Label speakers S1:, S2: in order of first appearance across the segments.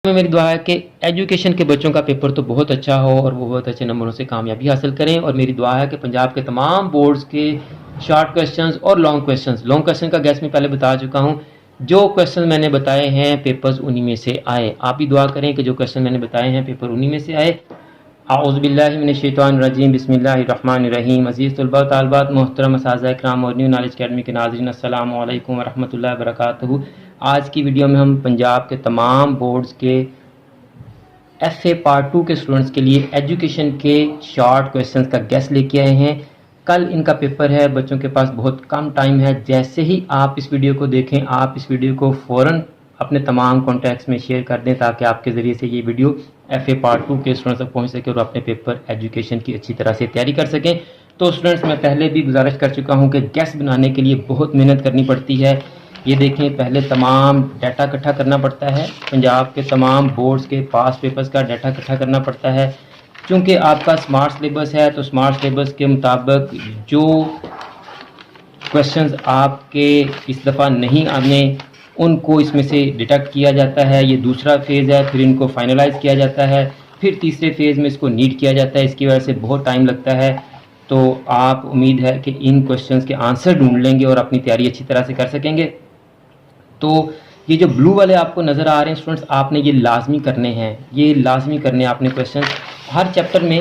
S1: میں میری دعا ہے کہ ایجوکیشن کے بچوں کا پیپر تو بہت اچھا ہو اور وہ بہت اچھے نمبروں سے کامیابی حاصل کریں، اور میری دعا ہے کہ پنجاب کے تمام بورڈز کے شارٹ کویسچنز اور لانگ کویسچن کا گیس میں پہلے بتا چکا ہوں، جو کویسچن میں نے بتائے ہیں پیپرز انہی میں سے آئے۔ آپ بھی دعا کریں کہ جو کویسچن میں نے بتائے ہیں پیپر انہی میں سے آئے۔ اعوذ باللہ من الشیطان الرجیم، بسم اللہ الرحمن الرحیم۔ عزیز طلباء و طالبات، محترم اساتذہ کرام اور نیو نالج اکیڈمی کے ناظرین، السلام علیکم ورحمۃ اللہ وبرکاتہ۔ آج کی ویڈیو میں ہم پنجاب کے تمام بورڈز کے ایف اے پارٹ 2 کے اسٹوڈنٹس کے لیے ایجوکیشن کے شارٹ کویسچنز کا گیس لے کے آئے ہیں۔ کل ان کا پیپر ہے، بچوں کے پاس بہت کم ٹائم ہے۔ جیسے ہی آپ اس ویڈیو کو دیکھیں، آپ اس ویڈیو کو فوراً اپنے تمام کانٹیکٹس میں شیئر کر دیں تاکہ آپ کے ذریعے سے یہ ویڈیو ایف اے پارٹ 2 کے اسٹوڈنٹس تک پہنچ سکے اور اپنے پیپر ایجوکیشن کی اچھی طرح سے تیاری کر سکیں۔ تو اسٹوڈنٹس، میں پہلے بھی گزارش کر چکا ہوں کہ گیس بنانے کے لیے بہت محنت کرنی پڑتی ہے۔ یہ دیکھیں، پہلے تمام ڈیٹا اکٹھا کرنا پڑتا ہے، پنجاب کے تمام بورڈز کے پاس پیپرز کا ڈیٹا اکٹھا کرنا پڑتا ہے۔ چونکہ آپ کا سمارٹ سلیبس ہے تو سمارٹ سلیبس کے مطابق جو کویسچنز آپ کے اس دفعہ نہیں آنے ان کو اس میں سے ڈیٹیکٹ کیا جاتا ہے۔ یہ دوسرا فیز ہے، پھر ان کو فائنلائز کیا جاتا ہے، پھر تیسرے فیز میں اس کو نیٹ کیا جاتا ہے۔ اس کی وجہ سے بہت ٹائم لگتا ہے، تو آپ امید ہے کہ ان کویسچنز کے آنسر ڈھونڈ لیں گے اور اپنی تیاری اچھی طرح سے کر سکیں گے۔ تو یہ جو بلو والے آپ کو نظر آ رہے ہیں اسٹوڈنٹس، آپ نے یہ لازمی کرنے ہیں، یہ لازمی کرنے آپ نے کویسچن۔ ہر چیپٹر میں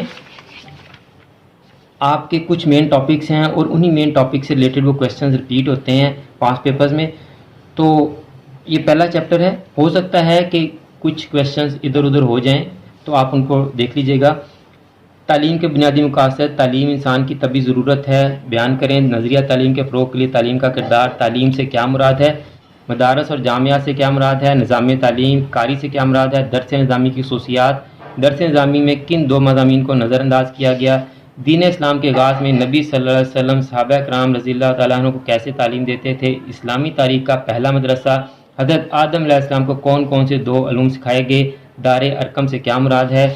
S1: آپ کے کچھ مین ٹاپکس ہیں اور انہی مین ٹاپک سے ریلیٹڈ وہ کویسچنز ریپیٹ ہوتے ہیں پاس پیپرز میں۔ تو یہ پہلا چیپٹر ہے، ہو سکتا ہے کہ کچھ کویسچنز ادھر ادھر ہو جائیں تو آپ ان کو دیکھ لیجئے گا۔ تعلیم کے بنیادی مقاصد، تعلیم انسان کی طبی ضرورت ہے، بیان کریں۔ نظریہ تعلیم کے فروغ کے لیے تعلیم کا کردار، تعلیم سے کیا مراد ہے، مدارس اور جامعات سے کیا مراد ہے، نظام تعلیم کاری سے کیا مراد ہے، درس نظامی کی خصوصیات، درس نظامی میں کن دو مضامین کو نظر انداز کیا گیا، دین اسلام کے آغاز میں نبی صلی اللہ علیہ وسلم صحابہ کرام رضی اللہ تعالیٰ عنہ کو کیسے تعلیم دیتے تھے، اسلامی تاریخ کا پہلا مدرسہ، حضرت آدم علیہ السلام کو کون کون سے دو علوم سکھائے گئے، دار ارقم سے کیا مراد ہے۔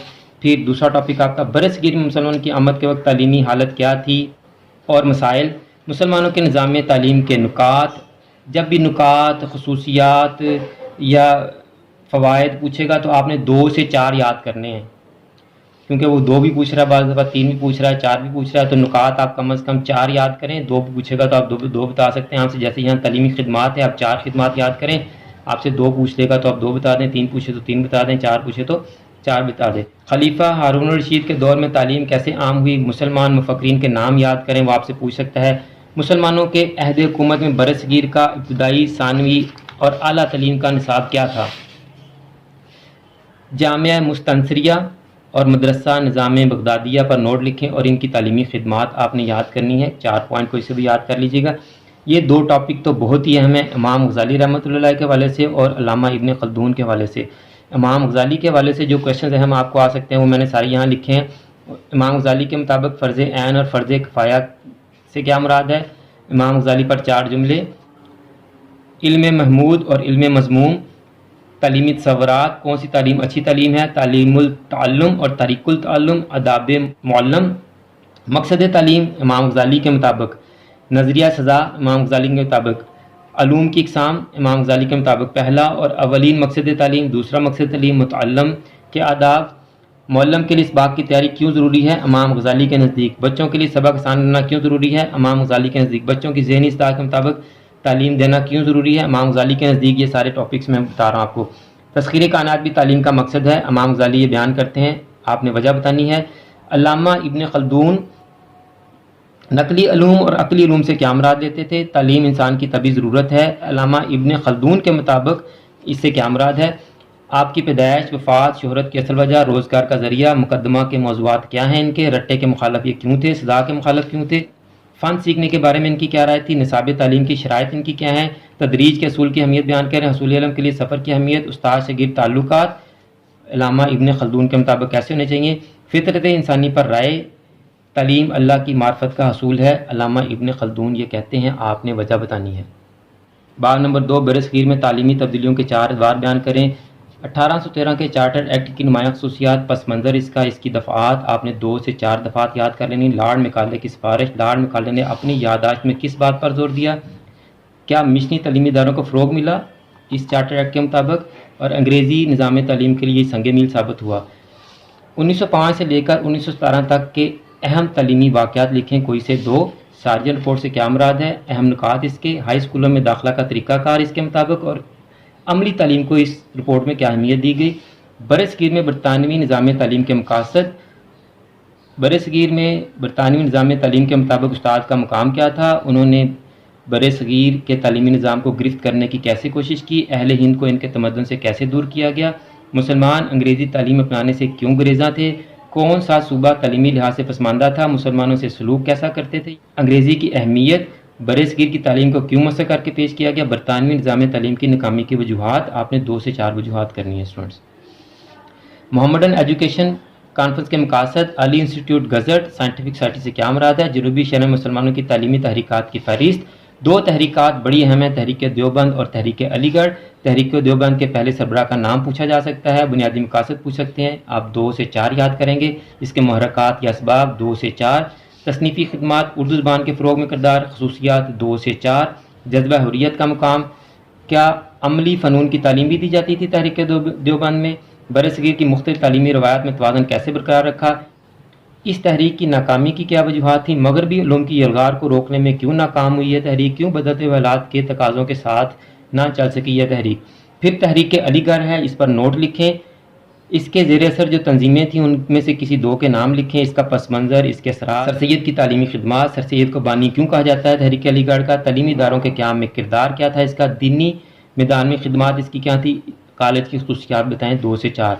S1: پھر دوسرا ٹاپک آپ کا برصغیر میں مسلمان کی آمد کے وقت تعلیمی حالت کیا تھی اور مسائل، مسلمانوں کے نظام تعلیم کے نکات۔ جب بھی نکات، خصوصیات یا فوائد پوچھے گا تو آپ نے 2 سے 4 یاد کرنے ہیں، کیونکہ وہ 2 بھی پوچھ رہا ہے، بعض دفعہ 3 بھی پوچھ رہا ہے، 4 بھی پوچھ رہا ہے، تو نکات آپ کم از کم 4 یاد کریں۔ 2 بھی پوچھے گا تو آپ 2 بتا سکتے ہیں آپ سے، جیسے یہاں تعلیمی خدمات ہے، آپ 4 خدمات یاد کریں۔ آپ سے 2 پوچھ لے گا تو آپ 2 بتا دیں، 3 پوچھے تو 3 بتا دیں، 4 پوچھے تو 4 بتا دیں۔ خلیفہ ہارون الرشید کے دور میں تعلیم کیسے عام ہوئی، مسلمان مفکرین کے نام یاد کریں، وہ آپ سے پوچھ سکتا ہے۔ مسلمانوں کے عہد حکومت میں برصغیر کا ابتدائی، ثانوی اور اعلیٰ تعلیم کا نصاب کیا تھا۔ جامعہ مستنصریہ اور مدرسہ نظام بغدادیہ پر نوٹ لکھیں اور ان کی تعلیمی خدمات آپ نے یاد کرنی ہے۔ 4 پوائنٹ کو اسے بھی یاد کر لیجیے گا۔ یہ 2 ٹاپک تو بہت ہی اہم ہیں، امام غزالی رحمۃ اللہ علیہ کے حوالے سے اور علامہ ابن خلدون کے حوالے سے۔ امام غزالی کے حوالے سے جو کویسچنز اہم آپ کو آ سکتے ہیں وہ میں نے سارے یہاں لکھے ہیں۔ امام غزالی کے مطابق فرض عین اور فرض کفایہ سے کیا مراد ہے۔ امام غزالی پر 4 جملے، علم محمود اور علم مضموم، تعلیمی تصورات، کون سی تعلیم اچھی تعلیم ہے، تعلیم التعلم اور طریق التعلم، آداب معلم، مقصد تعلیم امام غزالی کے مطابق، نظریہ سزا امام غزالی کے مطابق، علوم کی اقسام امام غزالی کے مطابق، پہلا اور اولین مقصد تعلیم، دوسرا مقصد تعلیم، متعلم کے آداب، معلم کے لیے اسباق کی تیاری کیوں ضروری ہے امام غزالی کے نزدیک، بچوں کے لیے سبق آسان کرنا کیوں ضروری ہے امام غزالی کے نزدیک، بچوں کی ذہنی اصلاح کے مطابق تعلیم دینا کیوں ضروری ہے امام غزالی کے نزدیک۔ یہ سارے ٹاپکس میں بتا رہا ہوں آپ کو۔ تسخیر کائنات بھی تعلیم کا مقصد ہے، امام غزالی یہ بیان کرتے ہیں، آپ نے وجہ بتانی ہے۔ علامہ ابن خلدون نقلی علوم اور عقلی علوم سے کیا مراد لیتے تھے، تعلیم انسان کی طبی ضرورت ہے، علامہ ابن خلدون کے مطابق اس سے کیا مراد ہے۔ آپ کی پیدائش، وفات، شہرت کی اصل وجہ، روزگار کا ذریعہ، مقدمہ کے موضوعات کیا ہیں ان کے، رٹے کے مخالف یہ کیوں تھے، سزا کے مخالف کیوں تھے، فن سیکھنے کے بارے میں ان کی کیا رائے تھی، نصاب تعلیم کی شرائط ان کی کیا ہیں، تدریج کے اصول کی اہمیت بیان کریں، حصول علم کے لیے سفر کی اہمیت، استاد شاگرد تعلقات علامہ ابن خلدون کے مطابق کیسے ہونے چاہیے، فطرت انسانی پر رائے، تعلیم اللہ کی معرفت کا حصول ہے، علامہ ابن خلدون یہ کہتے ہیں، آپ نے وجہ بتانی ہے۔ باب نمبر 2، برصغیر میں تعلیمی تبدیلیوں کے 4 ادوار بیان کریں۔ 1813 کے چارٹر ایکٹ کی نمایاں خصوصیات، پس منظر اس کا، اس کی دفعات آپ نے 2 سے 4 دفعات یاد کر لینی۔ لارڈ مکالے کی سفارش، لارڈ مکالے نے اپنی یادداشت میں کس بات پر زور دیا، کیا مشنی تعلیمی اداروں کو فروغ ملا، اس چارٹر ایکٹ کے مطابق، اور انگریزی نظام تعلیم کے لیے یہ سنگ میل ثابت ہوا۔ 1905 سے لے کر 1917 تک کے اہم تعلیمی واقعات لکھیں کوئی سے دو۔ سارجن رپورٹ سے کیا مراد ہے، اہم نکات اس کے، ہائی اسکولوں میں داخلہ کا طریقہ کار اس کے مطابق، اور عملی تعلیم کو اس رپورٹ میں کیا اہمیت دی گئی۔ برصغیر میں برطانوی نظام تعلیم کے مقاصد، برصغیر میں برطانوی نظام تعلیم کے مطابق استاد کا مقام کیا تھا، انہوں نے برصغیر کے تعلیمی نظام کو گرفت کرنے کی کیسے کوشش کی، اہل ہند کو ان کے تمدن سے کیسے دور کیا گیا، مسلمان انگریزی تعلیم اپنانے سے کیوں گریزاں تھے، کون سا صوبہ تعلیمی لحاظ سے پسماندہ تھا، مسلمانوں سے سلوک کیسا کرتے تھے، انگریزی کی اہمیت، برصغیر کی تعلیم کو کیوں مسخ کر کے پیش کیا گیا، برطانوی نظام تعلیم کی ناکامی کی وجوہات۔ آپ نے 2 سے 4 وجوہات کرنی ہے اسٹوڈنٹس۔ محمدن ایجوکیشن کانفرنس کے مقاصد، علی انسٹیٹیوٹ گزٹ، سائنٹیفک سوسائٹی سے کیا مراد ہے، جنوبی شرق میں مسلمانوں کی تعلیمی تحریکات کی فہرست۔ 2 تحریکات بڑی اہم ہیں، تحریک دیوبند اور تحریک علی گڑھ۔ تحریک دیوبند کے پہلے سربراہ کا نام پوچھا جا سکتا ہے، بنیادی مقاصد پوچھ سکتے ہیں، آپ 2 سے 4 یاد کریں گے۔ اس کے محرکات یا اسباب 2 سے 4۔ تصنیفی خدمات، اردو زبان کے فروغ میں کردار، خصوصیات 2 سے 4۔ جذبہ حریت کا مقام، کیا عملی فنون کی تعلیم بھی دی جاتی تھی تحریک دیوبند میں، برصغیر کی مختلف تعلیمی روایات میں توازن کیسے برقرار رکھا، اس تحریک کی ناکامی کی کیا وجوہات تھیں، مغربی علوم کی یلغار کو روکنے میں کیوں ناکام ہوئی یہ تحریک، کیوں بدلتے ہوئے حالات کے تقاضوں کے ساتھ نہ چل سکی یہ تحریک۔ پھر تحریک علی گڑھ ہے، اس پر نوٹ لکھیں، اس کے زیر اثر جو تنظیمیں تھیں ان میں سے کسی 2 کے نام لکھیں، اس کا پس منظر، اس کے اثرات۔ سر سید کی تعلیمی خدمات، سر سید کو بانی کیوں کہا جاتا ہے تحریک علی گڑھ کا، تعلیمی اداروں کے قیام میں کردار کیا تھا اس کا، دینی میدان میں خدمات اس کی کیا تھی، کالج کی خصوصیات بتائیں 2 سے 4۔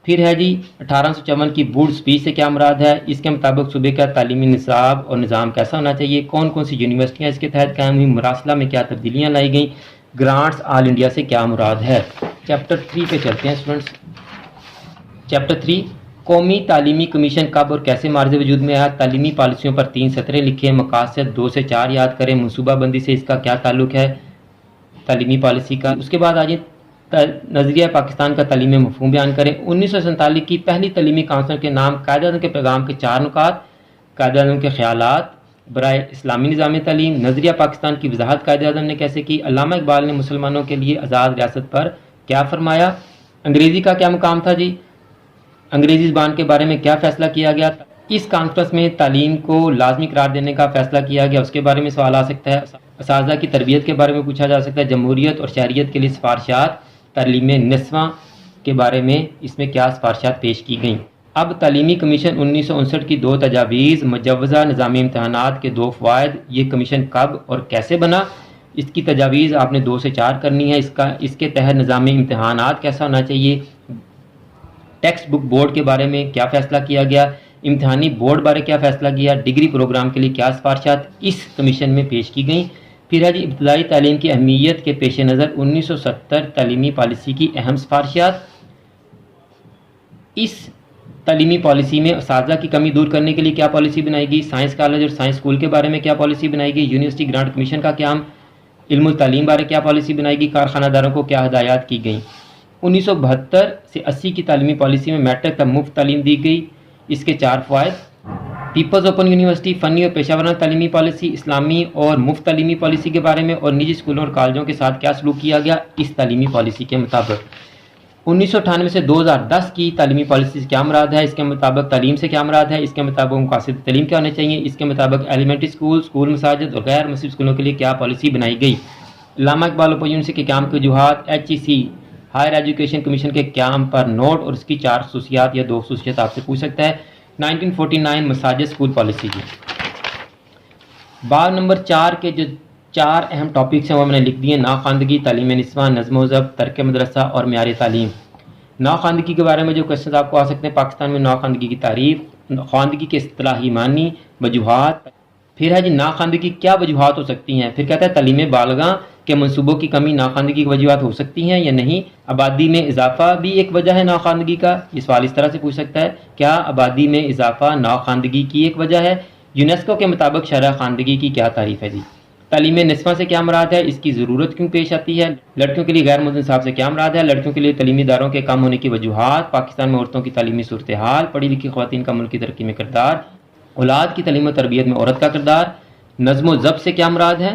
S1: پھر ہے جی 1854 کی بوڈ سپیچ سے کیا مراد ہے، اس کے مطابق صوبے کا تعلیمی نصاب اور نظام کیسا ہونا چاہیے، کون کون سی یونیورسٹیاں اس کے تحت قائم ہوئی، مراسلہ میں کیا تبدیلیاں لائی گئیں، گرانٹس آل انڈیا سے کیا مراد ہے۔ چیپٹر 3 پہ چلتے ہیں اسٹوڈنٹس۔ چیپٹر 3، قومی تعلیمی کمیشن کب اور کیسے معرض وجود میں آیا، تعلیمی پالیسیوں پر 3 سطریں لکھیں، مقاصد 2 سے 4 یاد کریں، منصوبہ بندی سے اس کا کیا تعلق ہے تعلیمی پالیسی کا۔ اس کے بعد آج نظریہ پاکستان کا تعلیمی مفہوم بیان کریں۔ 1947 کی پہلی تعلیمی کونسل کے نام، قائد اعظم کے پیغام کے 4 نکات، قائد اعظم کے خیالات برائے اسلامی نظام تعلیم، نظریہ پاکستان کی وضاحت قائد اعظم نے کیسے کی، علامہ اقبال نے مسلمانوں کے لیے آزاد ریاست پر کیا فرمایا، انگریزی کا کیا مقام تھا جی، انگریزی زبان کے بارے میں کیا فیصلہ کیا گیا، اس کانفرنس میں تعلیم کو لازمی قرار دینے کا فیصلہ کیا گیا، اس کے بارے میں سوال آ سکتا ہے، اساتذہ کی تربیت کے بارے میں پوچھا جا سکتا ہے، جمہوریت اور شہریت کے لیے سفارشات، تعلیم نسواں کے بارے میں اس میں کیا سفارشات پیش کی گئیں۔ اب تعلیمی کمیشن 1959 کی 2 تجاویز، مجوزہ نظامی امتحانات کے 2 فوائد، یہ کمیشن کب اور کیسے بنا، اس کی تجاویز آپ نے 2 سے 4 کرنی ہے، اس کے تحت نظامی امتحانات کیسا ہونا چاہیے، ٹیکسٹ بک بورڈ کے بارے میں کیا فیصلہ کیا گیا، امتحانی بورڈ بارے کیا فیصلہ کیا، ڈگری پروگرام کے لیے کیا سفارشات اس کمیشن میں پیش کی گئیں۔ پھر ہے جی ابتدائی تعلیم کی اہمیت کے پیش نظر 1970 تعلیمی پالیسی کی اہم سفارشات، اس تعلیمی پالیسی میں اساتذہ کی کمی دور کرنے کے لیے کیا پالیسی بنائی گئی، سائنس کالج اور سائنس اسکول کے بارے میں کیا پالیسی بنائی گئی، یونیورسٹی گرانٹ کمیشن کا قیام، علم التعلیم بارے کیا پالیسی بنائی گئی، کارخانہ داروں کو کیا ہدایات کی گئیں۔ 1972 سے 80 کی تعلیمی پالیسی میں میٹرک تک مفت تعلیم دی گئی، اس کے 4 فوائد، پیپلز اوپن یونیورسٹی، فنی اور پیشہ ورانہ تعلیمی پالیسی، اسلامی اور مفت تعلیمی پالیسی کے بارے میں، اور نجی اسکولوں اور کالجوں کے ساتھ کیا سلوک کیا گیا اس تعلیمی پالیسی کے مطابق۔ 1998 سے 2010 کی تعلیمی پالیسی سے کیا مراد ہے، اس کے مطابق تعلیم سے کیا مراد ہے، اس کے مطابق مقاصد تعلیم کیا ہونے چاہیے، اس کے مطابق ایلیمنٹری اسکول، مساجد اور غیر مسجد اسکولوں کے لیے کیا پالیسی بنائی گئی۔ علامہ اقبال اوپن یونیورسٹی کے قیام کی وجوہات، HEC ہائر ایجوکیشن کمیشن کے قیام پر نوٹ اور اس کی 4 خصوصیات یا 2 خصوصیات آپ سے پوچھ سکتا ہے۔ 1949 مساجد اسکول پالیسی کی باب نمبر 4 کے جو 4 اہم ٹاپکس ہیں وہ میں نے لکھ دیے، ناخواندگی، تعلیم نسواں، نظم و ضبط، ترک مدرسہ اور معیار تعلیم۔ ناخواندگی کے بارے میں جو کوشچنز آپ کو آ سکتے ہیں، پاکستان میں ناخواندگی کی تعریف، خواندگی کے اصطلاحی معنی، وجوہات، پھر ہے جی ناخواندگی کیا وجوہات ہو سکتی ہیں، پھر کہتا ہے تعلیم بالغاں کے منصوبوں کی کمی ناخواندگی کی وجوہات ہو سکتی ہیں یا نہیں، آبادی میں اضافہ بھی ایک وجہ ہے ناخواندگی کا، یہ سوال اس طرح سے پوچھ سکتا ہے، کیا آبادی میں اضافہ ناخواندگی کی ایک وجہ ہے، یونیسکو کے مطابق شرح خواندگی کی کیا تعریف ہے جی، تعلیم نسواں سے کیا مراد ہے، اس کی ضرورت کیوں پیش آتی ہے، لڑکیوں کے لیے غیر ملزم نصاب سے کیا مراد ہے، لڑکیوں کے لیے تعلیمی اداروں کے کم ہونے کی وجوہات، پاکستان میں عورتوں کی تعلیمی صورتحال، پڑھی لکھی خواتین کا ملک کی ترقی میں کردار، اولاد کی تعلیم و تربیت میں عورت کا کردار، نظم و ضبط سے کیا مراد ہے،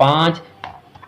S1: 5